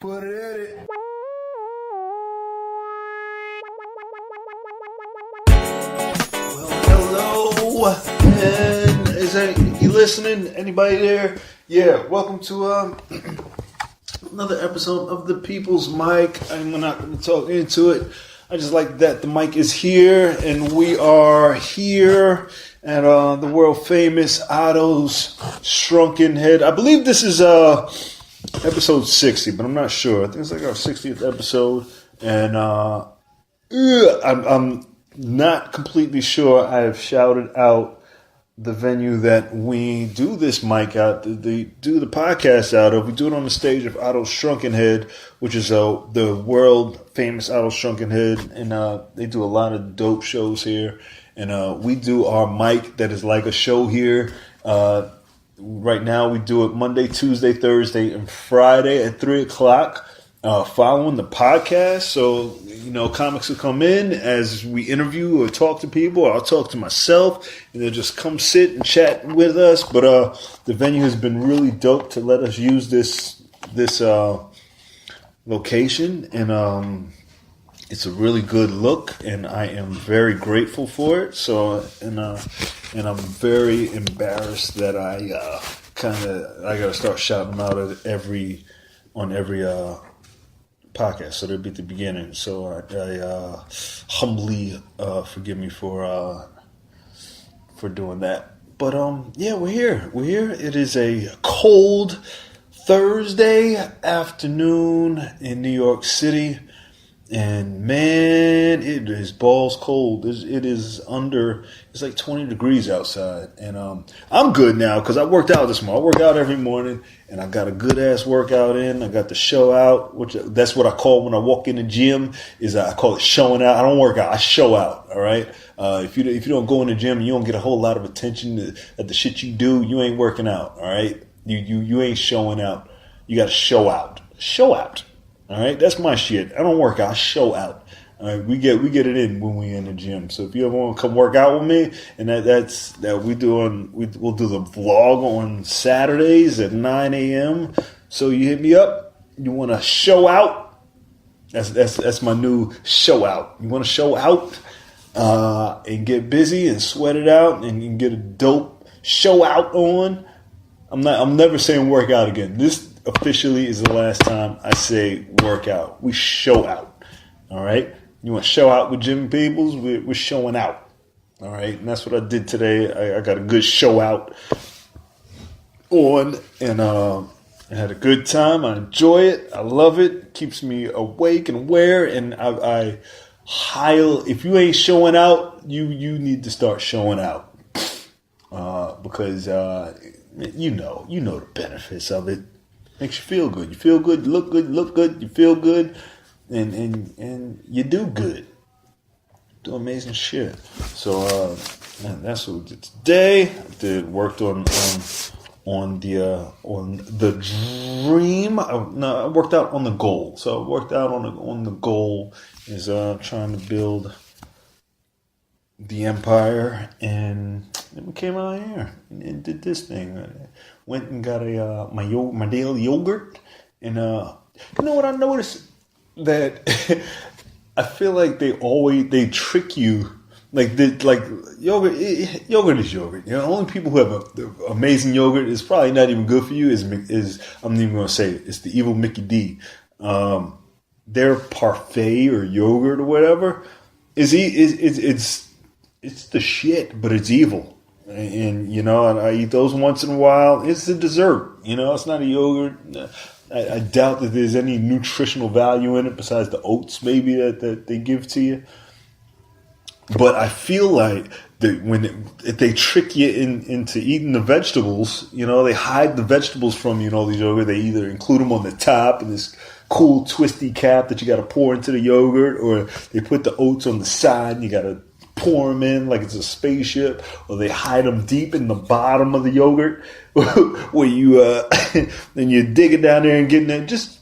Put it in it. Well, hello. And you listening? Anybody there? Yeah. Welcome to another episode of the People's Mic. I'm not going to talk into it. I just like that the mic is here, and we are here at the world famous Otto's Shrunken Head. I believe this is episode 60, but I'm not sure. I think it's like our 60th episode, and I'm not completely sure I have shouted out the venue that we do this mic out, do the podcast out of. We do it on the stage of Otto's Shrunken Head, which is the world famous Otto's Shrunken Head, and they do a lot of dope shows here. And we do our mic that is like a show here. Right now we do it Monday, Tuesday, Thursday, and Friday at 3 o'clock. Following the podcast, so comics will come in as we interview or talk to people, or I'll talk to myself, and they'll just come sit and chat with us. But the venue has been really dope to let us use this location, and it's a really good look, and I am very grateful for it. So and I'm very embarrassed that I gotta start shouting them out on every podcast, so they'll be at the beginning. So I humbly forgive me for doing that. But yeah, we're here. It is a cold Thursday afternoon in New York City, and man, it is balls cold. It's like 20 degrees outside, and I'm good now because I worked out this morning. I work out every morning, and I got a good ass workout in. I got the show out, which that's what I call when I walk in the gym. I call it showing out. I don't work out. I show out. All right. If you don't go in the gym, you don't get a whole lot of attention at the shit you do. You ain't working out. All right. You ain't showing out. You got to show out. Show out. All right, that's my shit. I don't work out. I show out. All right, we get it in when we in the gym. So if you ever want to come work out with me, and we'll do the vlog on Saturdays at 9 a.m. So you hit me up. You want to show out? That's my new show out. You want to show out and get busy and sweat it out and get a dope show out on. I'm never saying work out again. This officially is the last time I say workout. We show out. All right. You want to show out with Jimmy Peoples? We're showing out. All right. And that's what I did today. I got a good show out on, and I had a good time. I enjoy it. I love it. It keeps me awake and aware. And if you ain't showing out, you need to start showing out because you know the benefits of it. Makes you feel good. You feel good, you look good, you feel good, and you do good. Do amazing shit. So that's what we did today. Worked on the dream. I worked out on the goal. So I worked out on the goal is trying to build the empire, and then we came out here and did this thing. Went and got my daily yogurt, and you know what I noticed? That I feel like they trick you, like yogurt is yogurt. The only people who have amazing yogurt is probably not even good for you. Is I'm not even gonna say it. It's the evil Mickey D. Their parfait or yogurt or whatever it's the shit, but it's evil. And I eat those once in a while. It's a dessert. It's not a yogurt. I doubt that there's any nutritional value in it besides the oats maybe that they give to you. But I feel like if they trick you into eating the vegetables, they hide the vegetables from these yogurt. They either include them on the top in this cool twisty cap that you got to pour into the yogurt, or they put the oats on the side and you got to pour them in like it's a spaceship, or they hide them deep in the bottom of the yogurt where you then you're digging down there and getting it. Just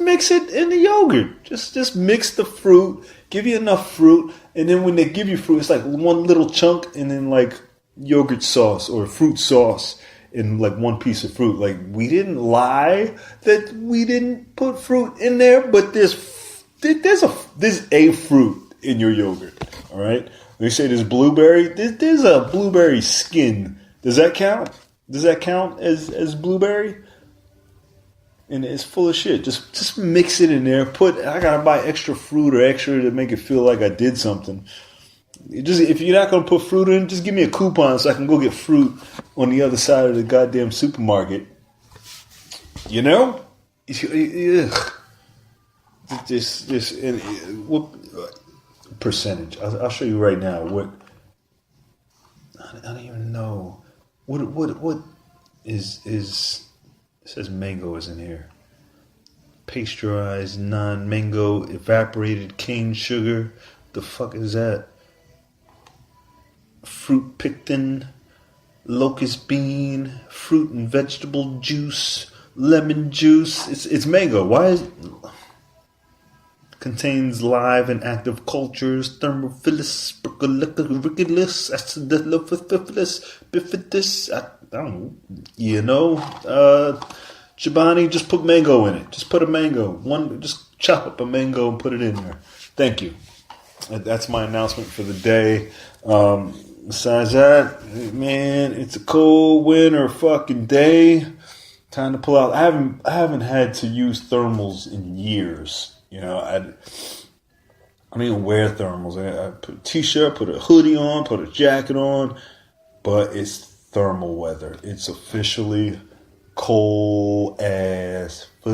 mix it in the yogurt. Just mix the fruit. Give you enough fruit, and then when they give you fruit, it's like one little chunk, and then like yogurt sauce or fruit sauce, in like one piece of fruit. Like, we didn't lie that we didn't put fruit in there, but there's a fruit in your yogurt. All right. They say there's blueberry. There's a blueberry skin. Does that count? Does that count as blueberry? And it's full of shit. Just mix it in there. I gotta buy extra fruit or extra to make it feel like I did something. If you're not gonna put fruit in, just give me a coupon so I can go get fruit on the other side of the goddamn supermarket. You know? Ugh. What percentage? I'll show you right now. What I don't even know. What is it says mango is in here. Pasteurized, non-mango, evaporated cane sugar. The fuck is that? Fruit pectin, locust bean, fruit and vegetable juice, lemon juice. It's mango. Why is contains live and active cultures, thermophilus, spergoliculus, acidophilus, bifidus. I don't know. You know, Chobani, just put mango in it. Just put a mango. Just chop up a mango and put it in there. Thank you. That's my announcement for the day. Besides that, man, it's a cold winter fucking day. Time to pull out. I haven't had to use thermals in years. You know, I don't even wear thermals. I put a t-shirt, put a hoodie on, put a jacket on, but it's thermal weather. It's officially cold as fuck.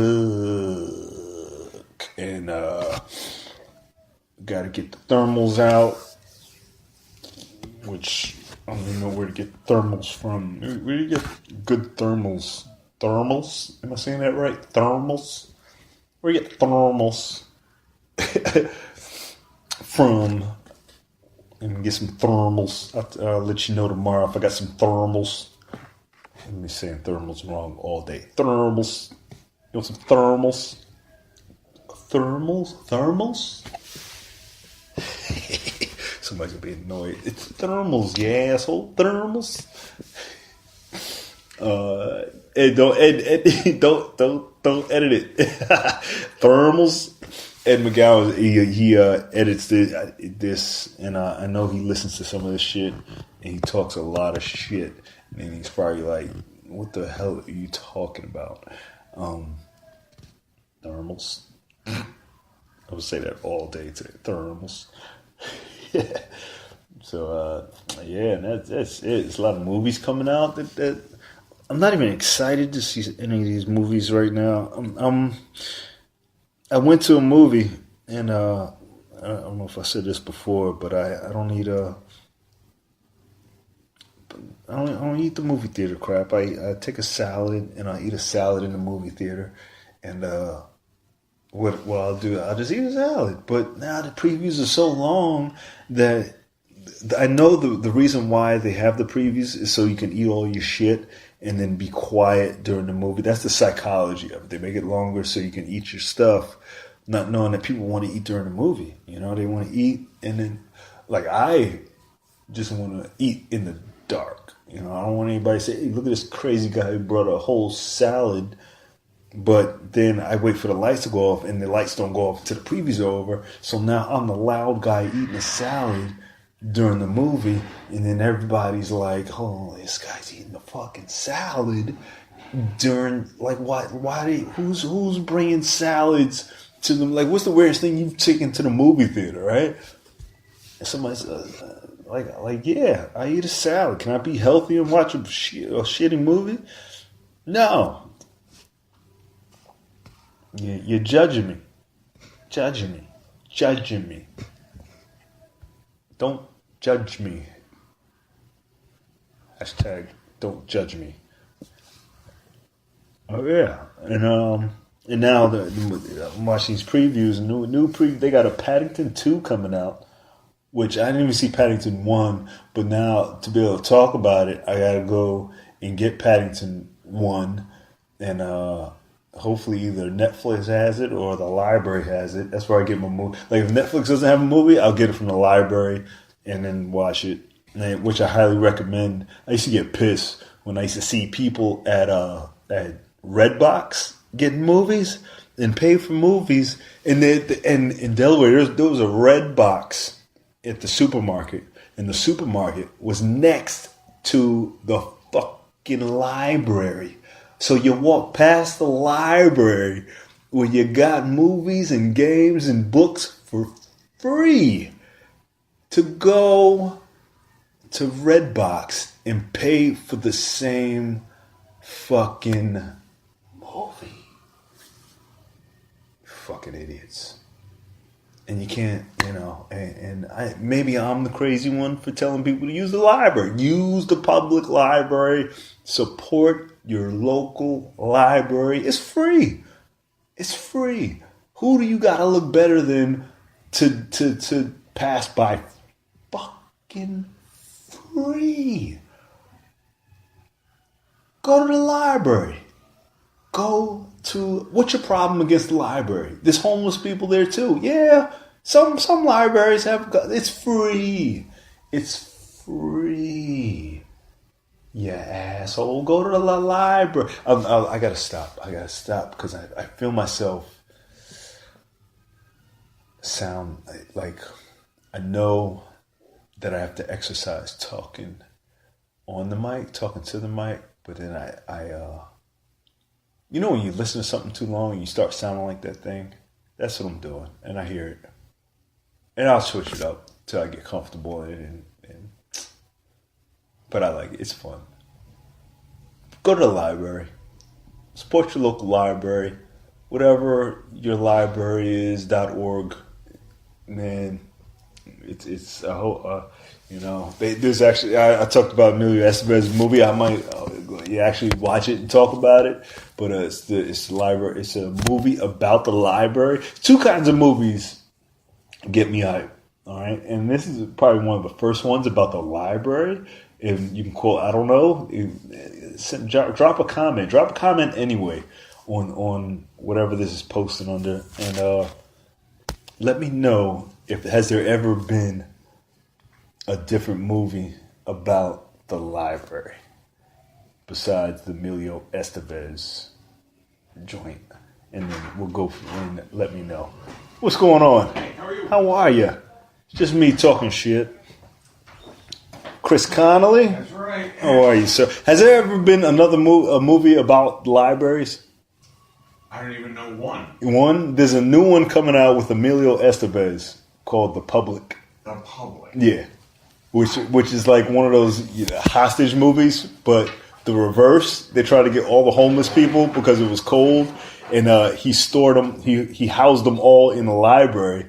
And got to get the thermals out, which I don't even know where to get thermals from. Where do you get good thermals? Thermals? Am I saying that right? Thermals? Where you get thermals from? And get some thermals. I'll let you know tomorrow if I got some thermals. I'm saying thermals wrong all day. Thermals. You want some thermals? Thermals? Somebody's gonna be annoyed. It's thermals, you asshole. Thermals. And don't edit it. Thermals. Ed McGowan, he edits this, and I know he listens to some of this shit, and he talks a lot of shit, and he's probably like, "What the hell are you talking about?" Thermals. I would say that all day today. Thermals. So yeah, and that's it. There's a lot of movies coming out that I'm not even excited to see any of these movies right now. I went to a movie, and I don't know if I said this before, but I don't need I don't eat the movie theater crap. I take a salad and I eat a salad in the movie theater, and what I'll do, I'll just eat a salad. But now the previews are so long that I know the reason why they have the previews is so you can eat all your shit and then be quiet during the movie. That's the psychology of it. They make it longer so you can eat your stuff, not knowing that people want to eat during the movie. You know, they want to eat, and then, like, I just want to eat in the dark. You know, I don't want anybody to say, "Hey, look at this crazy guy who brought a whole salad." But then I wait for the lights to go off, and the lights don't go off until the previews are over. So now I'm the loud guy eating a salad during the movie, and then everybody's like, "Oh, this guy's eating a fucking salad during, like, who's bringing salads to them? Like, what's the weirdest thing you've taken to the movie theater, right?" And somebody's like, "Yeah, I eat a salad. Can I be healthy and watch a shitty movie?" No. You're judging me. Judging me. Don't judge me. Hashtag don't judge me. Oh yeah, and now I'm watching these previews. New preview. They got a Paddington 2 coming out, which I didn't even see Paddington 1, but now to be able to talk about it, I gotta go and get Paddington 1, and hopefully either Netflix has it or the library has it. That's where I get my movie. Like, if Netflix doesn't have a movie, I'll get it from the library and then watch it, which I highly recommend. I used to get pissed when I used to see people at Redbox getting movies and pay for movies. And in Delaware, there was a Redbox at the supermarket, and the supermarket was next to the fucking library. So you walk past the library where you got movies and games and books for free to go to Redbox and pay for the same fucking movie. Fucking idiots. And you can't, maybe I'm the crazy one for telling people to use the library. Use the public library. Support your local library. It's free. It's free. Who do you gotta look better than to pass by fucking free? Go to the library. What's your problem against the library? There's homeless people there too. Yeah, some libraries it's free. It's free. Yeah, asshole. Go to the library. I gotta stop. Because I feel myself sound like I know that I have to exercise talking on the mic, talking to the mic, but then I when you listen to something too long and you start sounding like that thing, that's what I'm doing, and I hear it. And I'll switch it up till I get comfortable in it. But I like it. It's fun. Go to the library. Support your local library. Whatever your library is, .org. Man, it's a whole, there's actually, I talked about Emilio Estevez's movie. I might actually watch it and talk about it. But it's the library. It's a movie about the library. Two kinds of movies get me hyped. All right, and this is probably one of the first ones about the library. And you can quote, I don't know, drop a comment. Drop a comment anyway on whatever this is posted under, and let me know has there ever been a different movie about the library besides the Emilio Estevez joint, and then we'll go and let me know what's going on. Hey, how are you? How are you? It's just me talking shit. Chris Connolly. That's right. How are you, sir? Has there ever been another movie about libraries? I don't even know one. One? There's a new one coming out with Emilio Estevez called The Public. The Public. Yeah. Which is like one of those hostage movies, but the reverse. They try to get all the homeless people because it was cold, and he stored them. He housed them all in the library.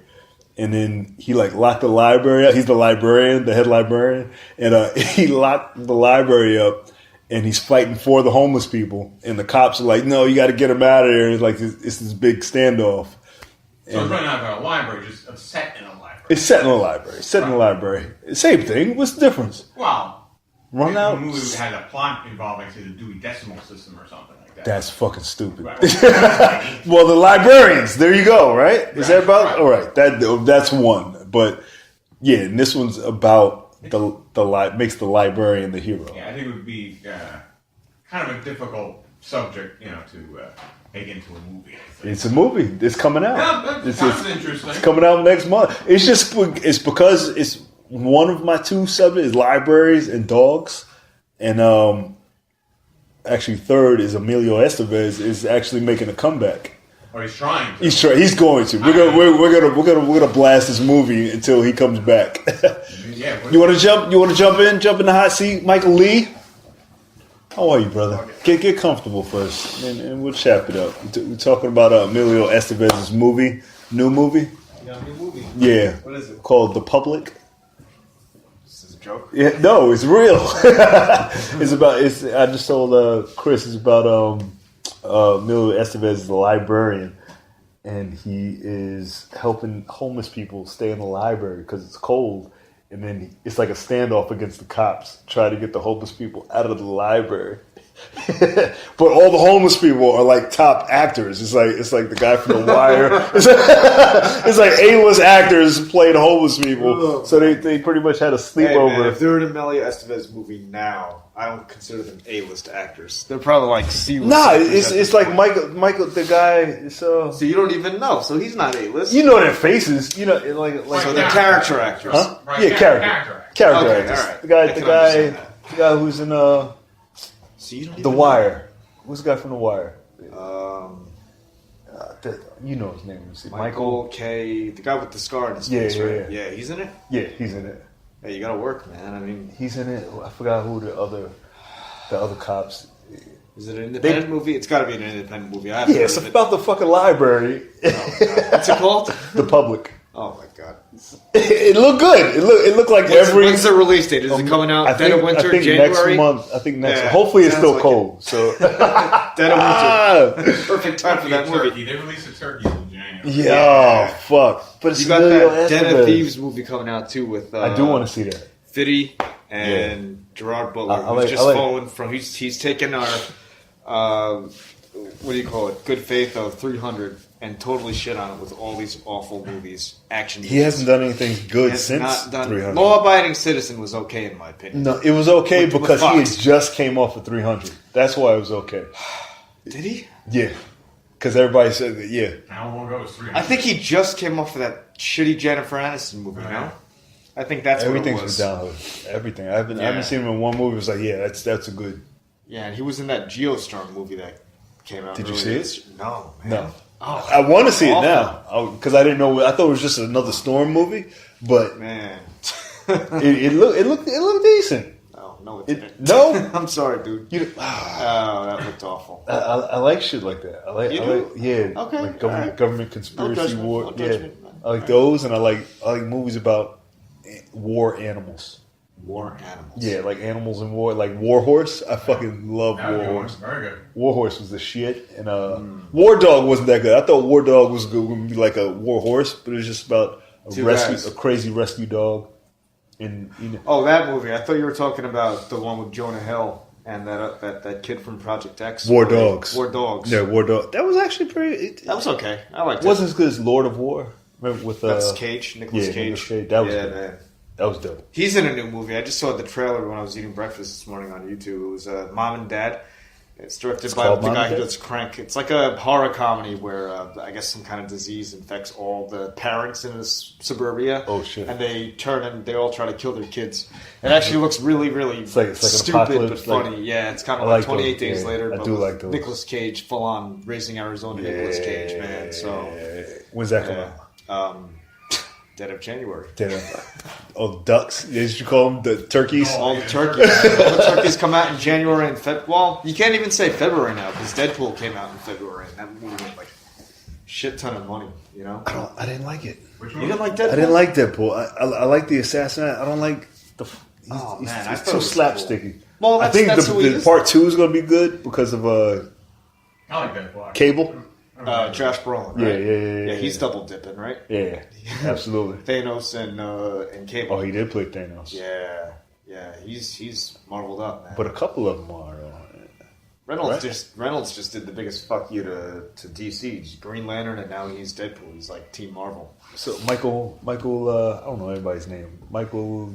And then he locked the library up. He's the librarian, the head librarian. And he locked the library up, and he's fighting for the homeless people. And the cops are like, no, you got to get him out of there. It's like, it's this big standoff. So it's really not about a library, just set in a library. It's set in a library. Set in a library. Same thing. What's the difference? Well, Run out. The movie had a plot involving, say, the Dewey Decimal System or something like that. That's fucking stupid. Right. Well, the librarians. There you go. Right? Is that about? Right. All right. That's one. But yeah, and this one's about makes the librarian the hero. Yeah, I think it would be kind of a difficult subject, to make into a movie. It's a movie. It's coming out. Yeah, that's interesting. It's coming out next month. It's because it's one of my two subjects is libraries and dogs, and actually third is Emilio Estevez is actually making a comeback. Oh, he's trying to. He's going to. We're gonna blast this movie until he comes back. Yeah. You want to jump? You want to jump in the hot seat, Michael Lee? How are you, brother? Get comfortable first, and we'll chap it up. We're talking about Emilio Estevez's movie, new movie. You got a new movie? Yeah. What is it? Called The Public. This is a joke? Yeah, no, it's real. I just told Chris it's about Emilio Estevez is a librarian, and he is helping homeless people stay in the library because it's cold. And then it's like a standoff against the cops, trying to get the homeless people out of the library. But all the homeless people are like top actors. It's like the guy from The Wire. It's like A-list actors playing homeless people. So they pretty much had a sleepover. Hey, man, if they're in a Emilio Estevez movie now, I don't consider them A-list actors. They're probably like C-list. Nah, actors it's like Michael, the guy. So you don't even know. So he's not A-list. You know their faces. You know, like so they're character actors. Huh? Right, Yeah, character Okay, actors. all right. The guy who's in So you don't The even Wire. Who's the guy from The Wire? know. You know his name. Michael K. The guy with the scar in his face, right? Yeah, he's in it? Yeah, he's in it. Hey, you gotta work, man. I mean... He's in it. I forgot who the other cops. Is it an independent movie? It's gotta be an independent movie. I Yeah, it's about the fucking library. What's it called? The Public. Oh my god! It looked good. It looked like When's the release date? Is it coming out dead of winter, I think January? next month. I think next. Yeah, hopefully, it's still sounds like cold. So dead of winter. Perfect time for that movie. Turkey. They released a turkey in January. yeah, oh, fuck. But it's You got Emilio that Den Estevez. of Thieves movie coming out too with. I do want to see that. Fitty and Gerard Butler, I who's just fallen from. He's taken our. What do you call it? Good faith of 300 and totally shit on it with all these awful movies, action movies. He hasn't done anything good since not done, 300. Law-abiding Citizen was okay in my opinion. No, it was okay With because he Fox. had just came off of 300. That's why it was okay. Did he? Yeah, because everybody said that. Yeah, How long ago was 300? I think he just came off of that shitty Jennifer Aniston movie. No, I think that's everything's what it was. been downhill. Everything. I haven't seen him in one movie. It was like, yeah, that's a good. Yeah, and he was in that Geostorm movie that came out. Did you earlier see it? No, man. No. Oh, I want to see it awful. now because I didn't know. I thought it was just another storm movie, but Man. it looked decent. No, it didn't. No? I'm sorry, dude. You, Oh, that looked awful. I like shit like that. I like yeah, Okay, like alright. government conspiracy judgment, war. no Yeah, judgment, man. I like those, and I like movies about war animals. War animals. Yeah, like animals in war, like War Horse. I fucking love That was War a good one. Horse. Very good. War Horse was the shit, and War Dog wasn't that good. I thought War Dog was good, would be like a War Horse, but it was just about Two guys. a crazy rescue dog. And you know, Oh, that movie. I thought you were talking about the one with Jonah Hill and that kid from Project X. War Dogs. War Dogs. Yeah, War Dog. That was actually pretty. That was okay. I liked It it. wasn't as good as Lord of War. Remember with That's Cage. Nicolas yeah, Cage. Nicolas Cage. That was good. man. That was dope. He's in a new movie. I just saw the trailer when I was eating breakfast this morning on YouTube. It was Mom and Dad. It's directed by called the Mom guy and who Dad? does Crank. It's like a horror comedy where I guess some kind of disease infects all the parents in this suburbia. Oh, shit. And they turn and they all try to kill their kids. It actually looks really, really It's like an stupid but apocalypse, like- funny. Yeah, it's kind of I like like 28 those, Days yeah. Later. I But do with like those. Nicolas Cage, full on Raising Arizona Nicolas Cage, man. So When's that come yeah. out? Dead of January. Ducks. As you call them, the turkeys. All the turkeys. All the turkeys come out in January and February. Well, you can't even say February now because Deadpool came out in February and that movie made like shit ton of money. You know, I didn't like it. Which you one? didn't like Deadpool. I didn't like Deadpool. I like the assassin. I don't like the. Oh, he's man, I thought too it was slapsticky. Well, I that's, think that's who he the is. part 2 is going to be good because of I like that block. Cable. Josh Brolin. Yeah, Right? yeah. He's double dipping, right? Yeah, absolutely. Thanos and Cable. Oh, he did play Thanos. Yeah. He's marveled up, man. But a couple of them are. Reynolds right? Reynolds just did the biggest fuck you to DC. He's Green Lantern, and now he's Deadpool. He's like Team Marvel. So Michael, I don't know anybody's name. Michael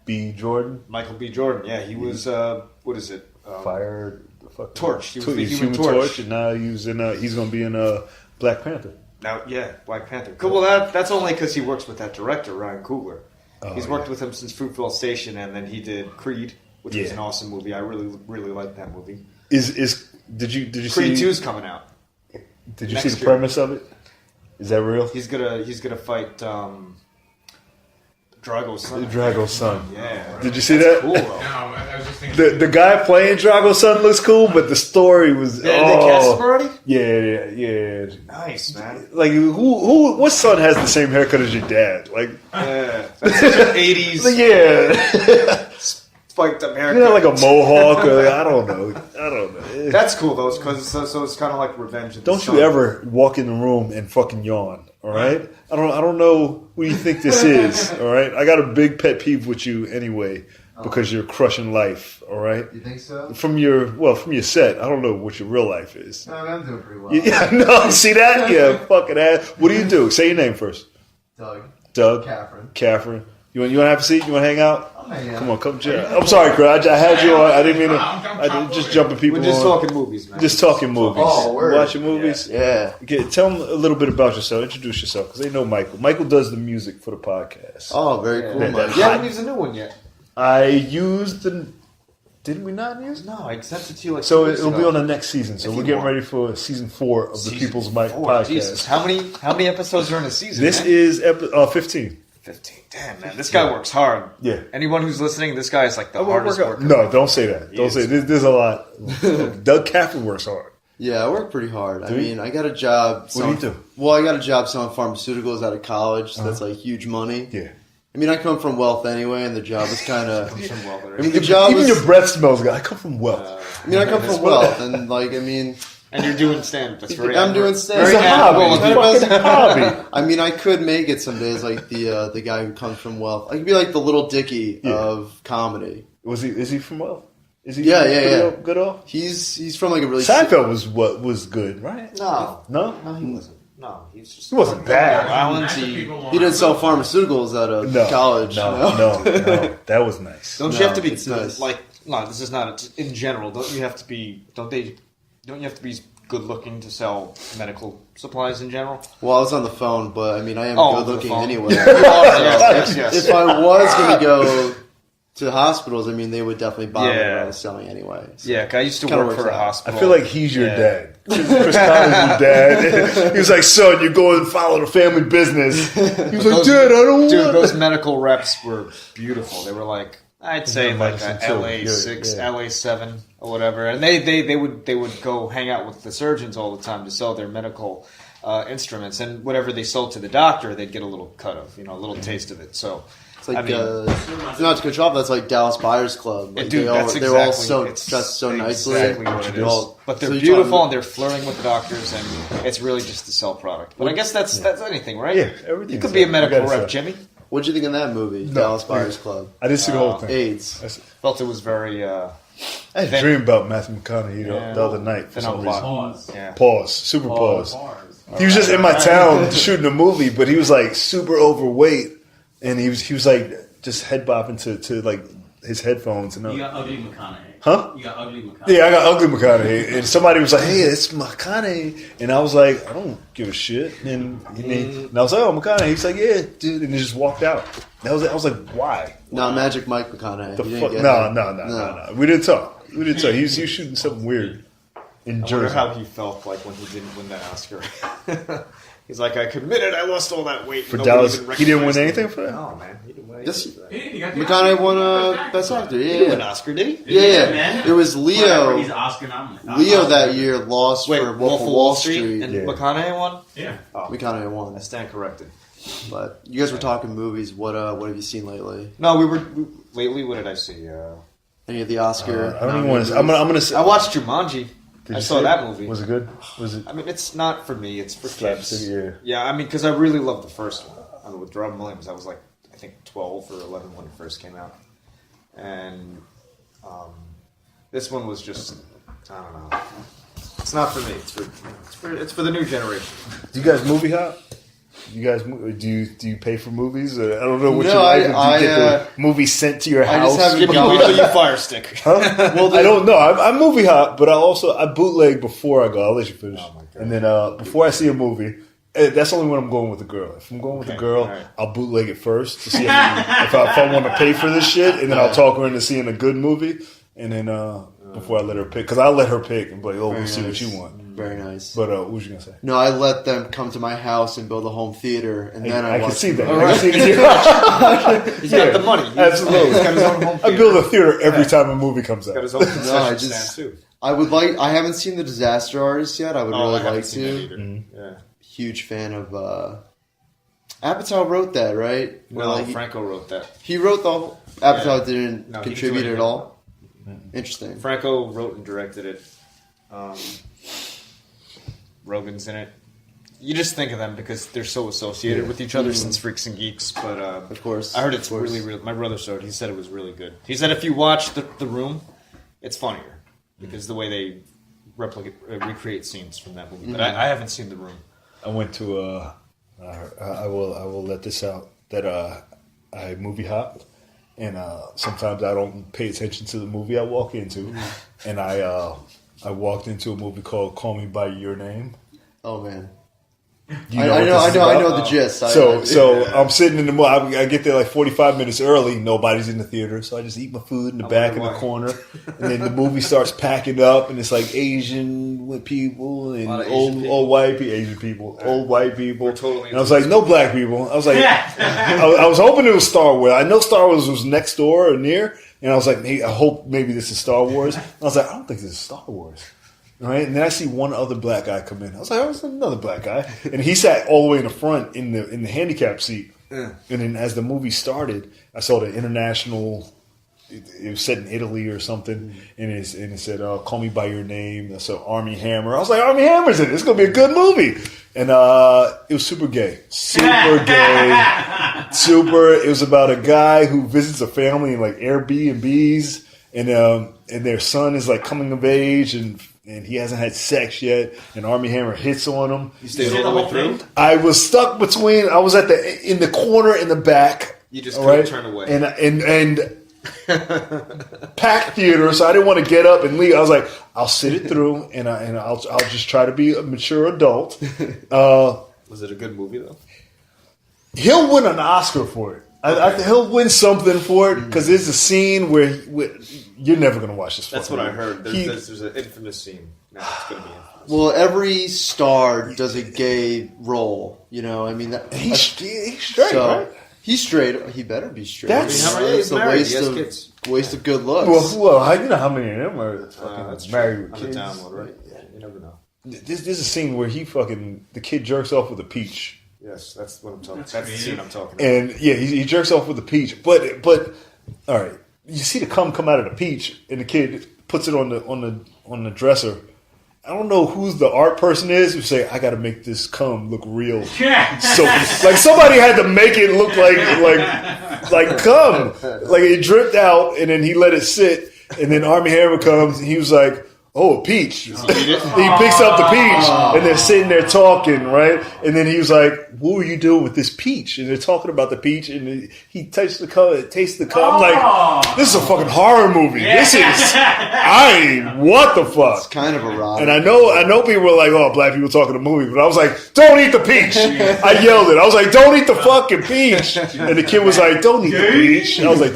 B. Jordan, Michael B. Jordan. Yeah, he was. What is it? Fire the fuck Torch. He was the he's Human Torch. and now he's going to be in Black Panther. Now, yeah, Black Panther. Cool. Well, that's only because he works with that director, Ryan Coogler. Oh, He's worked with him since Fruitvale Station, and then he did Creed, which was an awesome movie. I really liked that movie. Did you Creed see 2's coming out. Did you next see the year. premise of it? Is that real? He's gonna fight Drago's son. Drago's son. Yeah. Did you see That's that? cool, No, though. I was just thinking. The guy playing Drago's son looks cool, but the story was They cast him already? yeah. Nice, man. Like what son has the same haircut as your dad? Like Yeah, that's such an 80s yeah, spiked up haircut. you know, like a mohawk or I don't know. That's cool though, because so it's kind of like Revenge of the Don't Sun. you ever walk in the room and fucking yawn, all right? I don't know who you think this is, all right? I got a big pet peeve with you anyway. because you're crushing life. All right. You think so? From your set. I don't know what your real life is. No, I'm doing pretty well. Yeah, no, see that? Yeah, fucking ass. What do you do? Say your name first. Doug. Catherine. You want to have a seat? You want to hang out? Oh, man, yeah. Come on, come chill. I'm sorry, Craig. I had you on. I didn't mean to. I did, just jumping people. We're just on. talking movies, man. Just talking movies. Oh, word. Watching movies. Yeah. Tell them a little bit about yourself. Introduce yourself because they know Michael. Michael does the music for the podcast. Oh, very cool, Yeah, man. You haven't used a new one yet. I used the. Didn't we not use? No, I sent it to you like So 2 weeks it'll be ago. on the next season. So If we're you getting want. ready for season 4 of the People's Mic Oh, podcast. Jesus. How many episodes are in a season? This man? is 15. 15. Damn, man. This guy works hard. Yeah. Anyone who's listening, this guy is like the hardest worker. No, don't say that. Don't is. say there's a lot. Doug Catherine works hard. Yeah, I work pretty hard. Do I you? mean, I got a job. What do you do? Well, I got a job selling pharmaceuticals out of college. So that's like huge money. Yeah. I mean, I come from wealth anyway, and the job is kind of. Comes from well, I mean, the job Even is. your breath smells good. I come from wealth. I mean, I come from wealth, and like, I mean, and you're doing stand-up. That's very I'm doing stand-up. very It's a hobby. admirable. It's a fucking hobby. I mean, I could make it some days like the guy who comes from wealth. I could be like the little Dicky of comedy. Is he from wealth? Is he? Yeah, from yeah, good yeah. old- Good old. He's from like a really. Seinfeld was good, right? No, No, he wasn't. No, he's just. he wasn't bad. Islands, He didn't sell pharmaceuticals out of No, college. No, that was nice. Don't you No, have to be it's nice. like? No, this is not in general. Don't you have to be? Don't you have to be good looking to sell medical supplies in general? Well, I was on the phone, but I mean, I am Oh, good on the looking phone. anyway. yes. If I was going to go to hospitals, I mean, they would definitely buy what Yeah. I was selling anyway. So. Yeah, 'cause I used to Kinda work for works a out. I hospital. feel like he's your Yeah. dad. Chris Connor's your dad. He was like, son, you go and follow the family business. He was like, Dad, I don't Dude, want those medical reps were beautiful. They were like, I'd say like a medicine too. LA6, Yeah. LA7 or whatever. And they would go hang out with the surgeons all the time to sell their medical instruments. And whatever they sold to the doctor, they'd get a little cut of, a little taste of it. So It's like, I mean, not to cut you off, that's like Dallas Buyers Club. Like dude, they're all exactly so it's dressed so nicely. exactly what it is. All- But they're so you're beautiful talking- and they're flirting with the doctors, and it's really just to sell product. But I guess that's anything, right? Yeah, everything. You could be a medical rep, Jimmy. What'd you think of that movie, No, Dallas Buyers yeah. Club? I didn't see the whole thing. AIDS. Felt it was very. I had a dream about Matthew McConaughey Yeah. the other night for some reason. Pause. Yeah. Pause. Super pause. Pause. He was just in my town shooting a movie, but he was like super overweight, and he was like just head bopping to like his headphones and You got ugly McConaughey. Huh? You got ugly McConaughey. Yeah, I got ugly McConaughey, and somebody was like, "Hey, it's McConaughey," and I was like, "I don't give a shit." And I was like, "Oh, McConaughey." He's like, "Yeah, dude," and he just walked out. I was like, "Why?" No, Magic Mike McConaughey. The You didn't fuck? get No, him. no. We didn't talk. He was shooting something weird in I wonder Jersey. how he felt like when he didn't win that Oscar. He's like, I committed, I lost all that weight. For Nobody Dallas, even he didn't win recognized anything me. for that? No, man, he didn't win Yes. anything for that. He got the McConaughey Oscar. won Best Actor. He didn't win an Yeah. Oscar, did he? Yeah, man. it was Whatever, Leo. He's Oscar nominated. Leo that year lost Wait, for Wolf of Wall Street and Yeah. McConaughey won? Yeah. McConaughey I won. stand corrected. But you guys were talking movies. What have you seen lately? No, lately, what did I see? Any of the Oscar? I don't even want to. I'm gonna say. I watched Jumanji. Did I you saw see that it? movie. Was it good? Was it? I mean, it's not for me, it's for kids. Slapstick, yeah. Yeah, I mean, because I really loved the first one. I mean, with Robin Williams, I was like, I think 12 or 11 when it first came out. And this one was just, I don't know. It's not for me. It's for the new generation. Do you guys movie hop? You guys do you pay for movies? I don't know what No, you like. Do you I, get the movie sent to your I house? just haven't Give me gone- wait till you fire stick. Huh? Well, I don't know. I movie hop, but I bootleg before I go. I'll let you finish. Oh, my God. And then before I see a movie, that's only when I'm going with a girl. If I'm going with a Okay, girl, alright. I'll bootleg it first to see if I want to pay for this shit, and then I'll talk her into seeing a good movie, and then before I let her pick, because I'll let her pick and be like, "Oh, we'll see what you want." Very nice. But what was you gonna say? No, I let them come to my house and build a home theater, and then I can watch see the that. movie. I can see that. He's got the money. Absolutely. He's got his own home I theater. build a theater every time a movie comes He's got out. his own concession I stand, just- too. I would like. I haven't seen The Disaster Artist yet. I would Oh, I really haven't like seen that to. either. Mm-hmm. Yeah. Huge fan of. Apatow wrote that, right? Where, No, like, Franco wrote that. he wrote the whole. Apatow Yeah. didn't No, he didn't contribute do at anything. all. Interesting. Franco wrote and directed it. Rogan's in it. you just think of them because they're so associated with each other since Freaks and Geeks. But Of course. I heard it's really, really. My brother showed. He said it was really good. He said if you watch the Room, it's funnier because the way they recreate scenes from that movie. But I haven't seen The Room. I went to I will let this out that I movie hop, and sometimes I don't pay attention to the movie I walk into, and I walked into a movie called Call Me by Your Name. Oh man. You I what know this is about? the gist. So I'm sitting in the movie. I get there like 45 minutes early. Nobody's in the theater, so I just eat my food in the back in the corner. And then the movie starts packing up, and it's like Asian people and old white people, Asian people, old white people. Totally. And I was like, no black people. I was like, I was hoping it was Star Wars. I know Star Wars was next door or near, and I was like, I hope maybe this is Star Wars. And I was like, I don't think this is Star Wars. Right, and then I see one other black guy come in. I was like, "Oh, it's another black guy," and he sat all the way in the front in the handicap seat. And then as the movie started, I saw the international. It was set in Italy or something, and it said, "Call Me by Your Name." I saw Army Hammer. I was like, "Army Hammer's in it. It's gonna be a good movie." And it was super gay, super gay, super. It was about a guy who visits a family in like Airbnbs, and their son is like coming of age and he hasn't had sex yet, and Army Hammer hits on him. You stayed all the way through? I was stuck between. I was in the corner in the back. You just couldn't turn away. And packed theater, so I didn't want to get up and leave. I was like, I'll sit it through, and I'll just try to be a mature adult. Was it a good movie though? He'll win an Oscar for it. He'll win something for it because there's a scene where you're never going to watch this. That's what I heard. There's an infamous scene. Now it's going to be infamous. Well, every star does a gay role. You know, I mean, he's straight, right? He's straight. He better be straight. He's married. He has kids. Waste of good looks. Well, you know how many of them are that's married with on kids. the download, right? Yeah, you never know. There's a scene where the kid jerks off with a peach. Yes, that's what I'm talking. That's the scene I'm talking about. And yeah, he jerks off with a peach. But all right, you see the cum come out of the peach, and the kid puts it on the dresser. I don't know who the art person is who say I got to make this cum look real. Yeah. So like somebody had to make it look like cum, like it dripped out, and then he let it sit, and then Army Hammer comes, and he was like, "Oh, a peach." He picks up the peach, and they're sitting there talking, right? And then he was like, "What were you doing with this peach?" And they're talking about the peach, and he tastes the cum. I'm like, "This is a fucking horror movie. Yeah. This is, what the fuck?" It's kind of erotic. And I know people were like, "Oh, black people talking the movie," but I was like, "Don't eat the peach!" I yelled it. I was like, "Don't eat the fucking peach!" And the kid was like, "Don't eat the peach." I was like,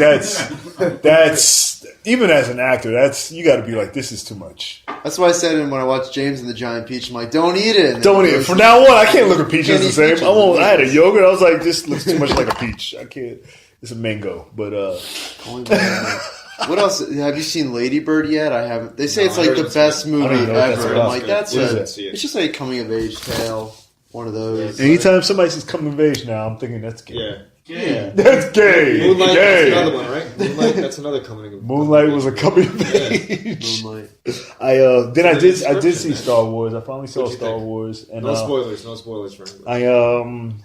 "That's." Even as an actor, you got to be like, this is too much. That's why I said when I watched James and the Giant Peach, I'm like, don't eat it. Don't eat it. From now on, I can't look at peaches the same. I had a yogurt. I was like, this looks too much like a peach. I can't. It's a mango. But what else? Have you seen Lady Bird yet? I haven't. They say it's like the best movie ever. I'm like, it's just like a coming of age tale. One of those. Anytime somebody says coming of age now, I'm thinking that's gay. Yeah. Yeah. That's gay. Moonlight, gay. that's another one, right? Moonlight, that's another coming of Moonlight was a coming of age. Moonlight. I did see Star Wars. I finally saw Star Wars. And, no spoilers for anybody.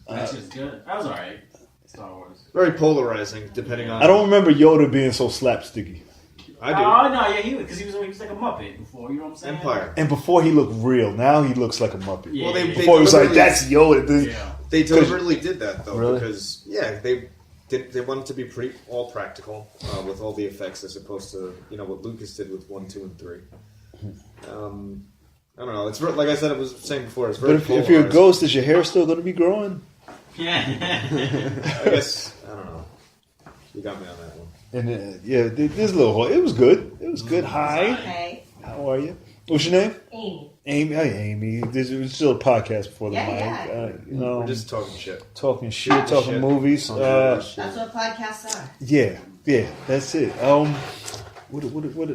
That's just good. That was alright. Star Wars. Very polarizing, depending on. I don't remember Yoda being so slapsticky. I do. Oh no, yeah, he was like a Muppet before. You know what I'm saying? Empire. And before he looked real, now he looks like a Muppet. Yeah. Well, they Before he was like, "That's Yoda." Yeah. They deliberately did that though, Really? because they wanted to be all practical with all the effects as opposed to what Lucas did with 1, 2, and 3. I don't know. It's like I said. It was saying before. It's very. But if you're a ghost, is your hair still going to be growing? Yeah. I guess I don't know. You got me on that one. And there's a little. It was good. It was good. Hi. Hey, How are you? What's your name? Amy. Amy. Hi, Amy. This is still a podcast before the mic. Yeah. We're just talking shit. Talking shit, talking shit. movies. That's what podcasts are. Yeah, that's it. What?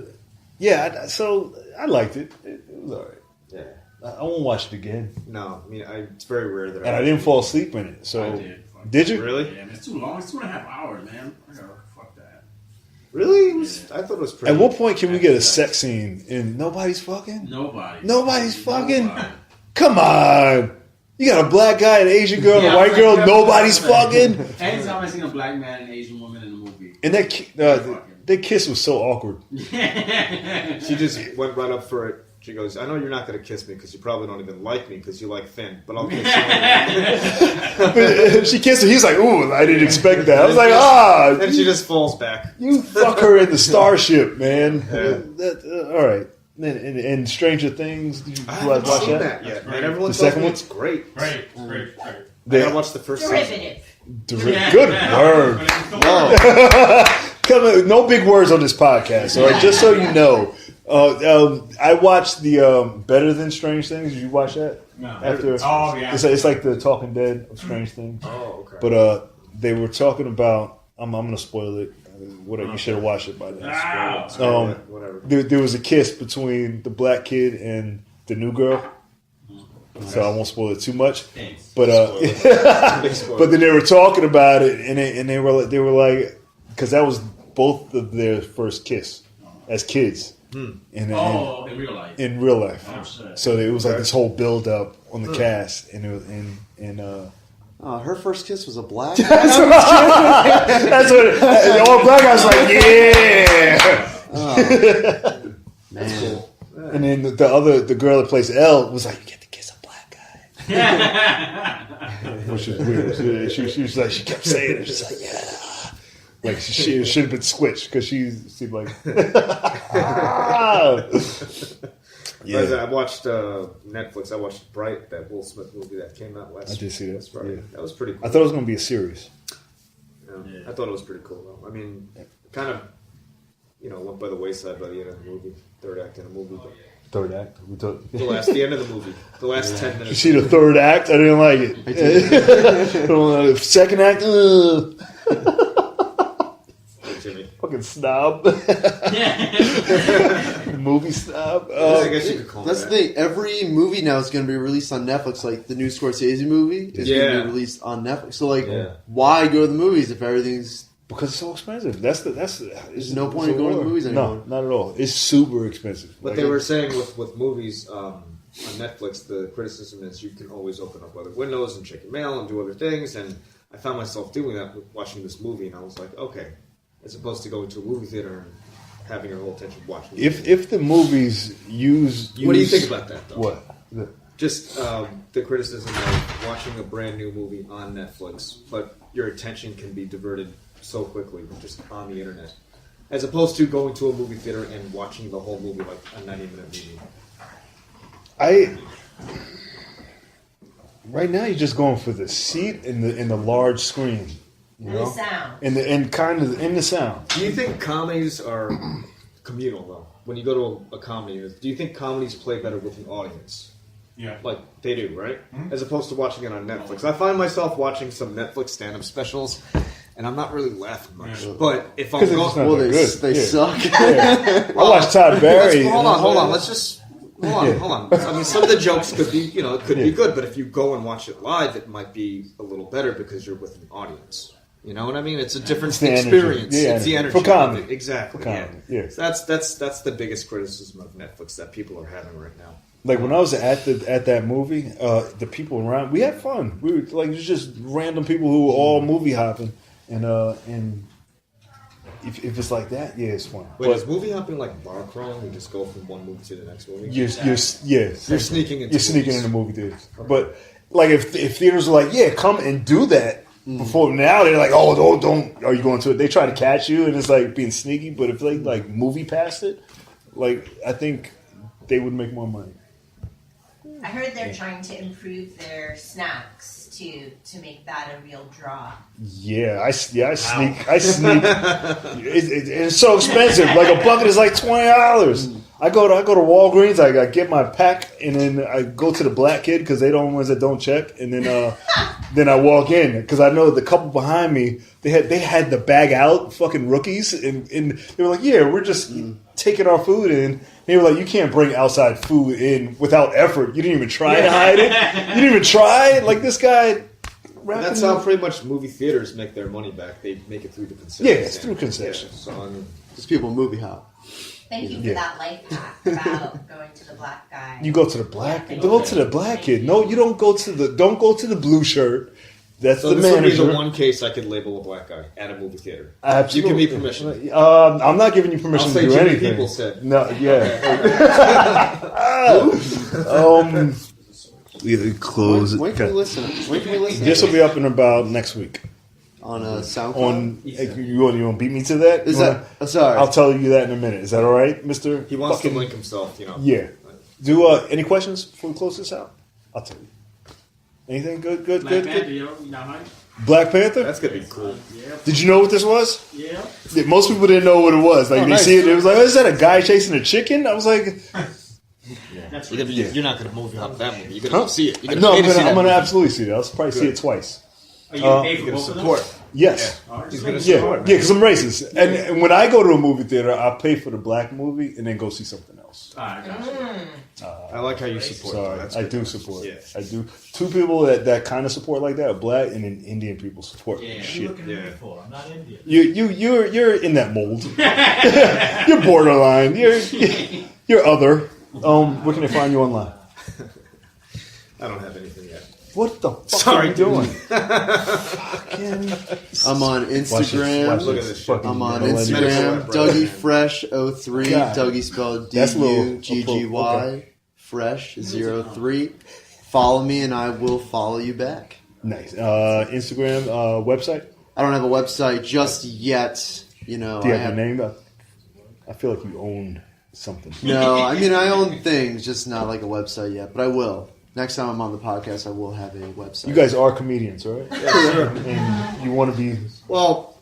Yeah. So I liked it. It was alright. Yeah. I won't watch it again. No, I mean, it's very rare that. And I didn't fall asleep in it. So I did. Did you? Really? Yeah, it's too long. It's 2.5 hours, man. I gotta fuck that. Really? I thought it was pretty. At what point can we get a sex scene and nobody's fucking? Nobody's Nobody's fucking. Nobody. Come on. You got a black guy, an Asian girl, and a white girl. Nobody's fucking. Anytime I seen a black man and an Asian woman in a movie, And that kiss was so awkward. She just went right up for it. She goes, I know you're not going to kiss me because you probably don't even like me because you like Finn, but I'll kiss you. She kissed him. He's like, ooh, I didn't expect that. I was like, And she just falls back. You fuck her in the starship, man. Yeah. All right. And Stranger Things, did you I guys haven't watch seen that? that yet, man. Everyone The tells second me one? it's great. Great. I gotta watch the first season. Derivative. Good word. Come on, no big words on this podcast, all right? Just so you know. I watched the Better Than Strange Things. Did you watch that? no. After, Oh, yeah. It's like the Talking Dead of Strange Things. Oh, okay. But they were talking about. I'm going to spoil it. Whatever, you should have watched it by then. Whatever. There was a kiss between the black kid and the new girl. So I won't spoil it too much. Thanks. But Big spoiler. but then they were talking about it, and they were like, because that was both of their first kiss as kids. And in real life. in real life. Oh, shit. So it was like this whole build up on the cast, and it was Her first kiss was a black. that's what the old black guy was like, yeah. Man. And then the girl that plays Elle was like, you get to kiss a black guy, which is weird. She was like, she kept saying it, she's like, yeah, like she should have been switched because she seemed like. Yeah. I watched Netflix. I watched Bright, that Will Smith movie that came out last. I did see that. Friday. Yeah. That was pretty cool. I thought it was going to be a series. Yeah. I thought it was pretty cool though. I mean, kind of, went by the wayside by the end of the movie, third act in the movie. But Third act. the end of the movie, the last 10 You minutes. see the third act? I didn't like it. I did. Second act? Jimmy. Fucking snob. Movie snob. I guess you could call That's it the thing. Every movie now is going to be released on Netflix. Like the new Scorsese movie is going to be released on Netflix. So why go to the movies if everything's Because it's so expensive. There's no point in going to the movies anymore. No, not at all. It's super expensive. But they were saying with movies on Netflix, the criticism is you can always open up other windows and check your mail and do other things. And I found myself doing that with watching this movie, and I was like, okay, as opposed to going to a movie theater and having your whole attention watching. If the movies use, What do you think about that, though? What? Just the criticism of watching a brand new movie on Netflix, but your attention can be diverted so quickly just on the internet, as opposed to going to a movie theater and watching the whole movie like a 90-minute movie. Right now you're just going for the seat in the large screen, And the sound. and kind of in the sound. Do you think comedies are communal though? When you go to a comedy, do you think comedies play better with an audience? Yeah. Like they do, right? As opposed to watching it on Netflix. I find myself watching some Netflix stand-up specials, and I'm not really laughing much. Yeah. But if I'm Because it's going, just not well, that they good. suck. Yeah. I watched Todd Barry. hold on. Let's just hold on. I mean, some of the jokes could be, it could be good, but if you go and watch it live, it might be a little better because you're with an audience. You know what I mean? It's a different It's the energy. experience. Yeah, it's the energy for comedy. of it. Exactly. For comedy, yeah. So that's the biggest criticism of Netflix that people are having right now. Like when I was at that movie, the people around, we had fun. We were like, it was just random people who were all movie hopping, and if it's like that, yeah, it's fun. Wait, But is movie hopping like bar crawling? You just go from one movie to the next movie? you're sneaking into you're sneaking movies. into movie theaters. But like if theaters are like, yeah, come and do that. Before now, they're like, oh, don't. Are you going to it? They try to catch you, and it's like being sneaky. But if they like movie past it, like I think they would make more money. I heard they're trying to improve their snacks to make that a real draw. Yeah, I sneak. It's so expensive. Like a bucket is like $20. I go to Walgreens. I get my pack, and then I go to the black kid because they're the only ones that don't check. And then then I walk in because I know the couple behind me. They had the bag out, fucking rookies, and they were like, "Yeah, we're just taking our food in." They were like, "You can't bring outside food in without effort. You didn't even try to hide it. You didn't even try." Like this guy. That's how pretty much movie theaters make their money back. They make it through the concession. Yeah, it's through concessions. Yeah, so I mean, Just people movie hop. Thank you for that life hack about going to the black guy. You go to the black. Go to the black kid. No, you don't go to the. Don't go to the blue shirt. That's So the this manager. would be the one case I could label a black guy at a movie theater. Absolutely. You give me permission. I'm not giving you permission I'll to say do Jimmy anything. People said. No, yeah. We close When can we listen? When can we listen? This will be up in about next week. On a SoundCloud? On you want to beat me to that? Is that sorry? I'll tell you that in a minute. Is that all right, Mister? He wants to link himself, you know. Yeah. Do any questions before we close this out? I'll tell you. Anything good? Black Panther, yo, you know, Mike? Black Panther. That's gonna be cool. Yeah. Did you know what this was? Yeah. Yeah, most people didn't know what it was. Like they nice. see it, it was like, oh, is that a guy chasing a chicken? I was like, That's You're not gonna move out that movie. You're gonna see it. You're no, pay to see I'm that gonna movie. absolutely see that. I'll probably see it twice. Are you gonna pay for You're both gonna of them? support. Yes. He's gonna Yeah, support. because I'm racist. And when I go to a movie theater, I pay for the black movie and then go see something else. Alright, gotcha. I like how you support. Sorry, That's I good. do support. Yeah. I do. Two people that kind of support like that are black, and then Indian people support Yeah. shit. Yeah. For? I'm not Indian. You're in that mold. You're borderline. You're other. Where can they find you online? I don't have anything yet. What the fuck Sorry, are you doing? Fucking. I'm on Instagram. Look at this shit. I'm on Millennial. Instagram. Medical rep, Dougie Fresh 03. God. Dougie spelled That's a little- DUGGY. okay. Fresh 03. Follow me and I will follow you back. Nice. Instagram, website. I don't have a website just yet. You know, Do you I have have a name? I feel like you own something. no. I mean, I own things, just not like a website yet. But I will. Next time I'm on the podcast, I will have a website. You guys are comedians, right? Yeah, sure. And you want to be. Well,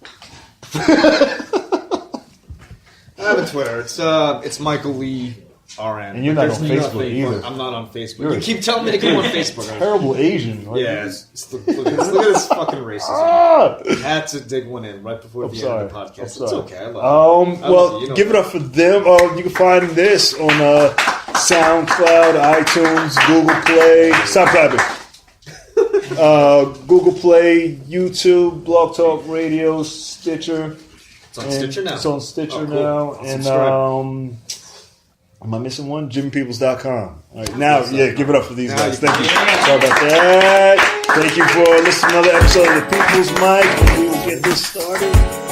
I have a Twitter. It's Michael Lee RN. And you're not There's on Facebook nothing- either. I'm not on Facebook. You're You a- keep telling me to go on Facebook. Terrible Asian. Right? Yeah, look at this fucking racism. Ah! Had to dig one in right before I'm the sorry. end of the podcast. I'm It's sorry. okay. I love it. I love Well, it. You know give it that. up for them. You can find this on SoundCloud, iTunes, Google Play, SoundCloud, Google Play, YouTube, Blog Talk Radio, Stitcher. It's on Stitcher now. It's on Stitcher Oh, cool. now, I'll and subscribe. am I missing one? JimmyPeoples.com. All right, now, yeah, give it up for these Now guys. you Thank you. can- Sorry about that. Thank you for listening to another episode of the People's Mic. We will get this started.